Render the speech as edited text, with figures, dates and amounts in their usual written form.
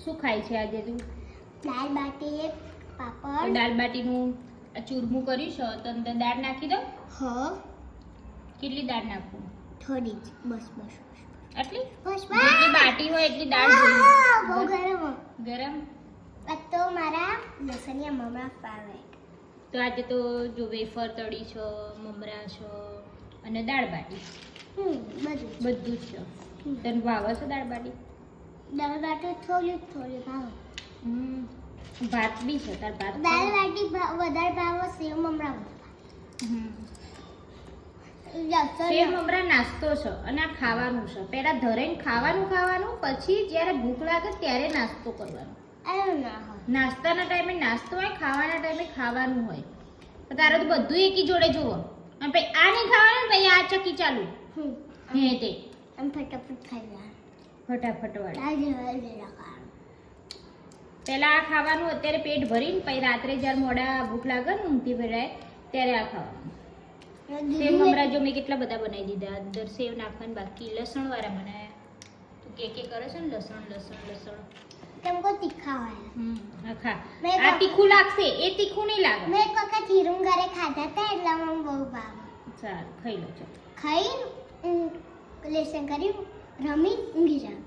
શું ખાય છે આજે તું? દાળ બાટી પાપડ. દાળ બાટીનું ચૂરમું કર્યું છે તો અંદર દાળ નાખી દો. હા કેટલી દાળ નાખું? થોડી જ બસ બસ આટલી? બસ જેટલી બાટી હોય એટલી દાળ બહુ જોઈએ. ગરમ. ગરમ. આ તો મારા લસણિયા મમ્મા ફેવરેટ. તો આજે તો જો વેફર તળી છે, મમરા છે અને દાળ બાટી બધું જ છે. તને ભાવે છે દાળ બાટી? દાળ બાટી થોડી ભાવ. ભાત બી છે તાર ભાત? દાળ બાટી વધારે ભાવ, સેવ મમરા સેવ મમરા નાસ્તો છે અને આ ખાવાનું છે. પહેલા ધરેને ખાવાનું પછી જ્યારે ભૂખ લાગે ત્યારે નાસ્તો કરવાનો. નાસ્તાના ટાઈમે નાસ્તો હોય, ખાવાના ટાઈમે ખાવાનું હોય. તારે તો બધું એકી જોડે જોવો અને પછી આ નહીં ખાવાનું પછી આ ચકી ચાલુ હે તે આમ ફટાફટ ખાઈ લે. ફટાફટ વાળા. આજે પહેલા આ ખાવાનું અત્યારે પેટ ભરીને પછી રાત્રે જ્યારે મોડા ભૂખ લાગે ને ઊંઘતી ભરાય ત્યારે આ ખાવાનું. સેવ મમરા જો મેં કેટલા બધા બનાવી દીધા. અંદર સેવ નાખવાની બાકી. લસણ વાળા બનાવ્યા. તું કે કરે છે ને લસણ तुमको तीखा है. હા ખા. આ તીખું લાગશે, એ તીખું નહીં લાગે. મેં એક વખત હીરું ઘરે ખાધા હતા એટલે મને બહુ ભાવે. ચાલ ખાઈ લો. ચાલ ખાઈ લેસન કરી રમી ઊંઘી જાવ.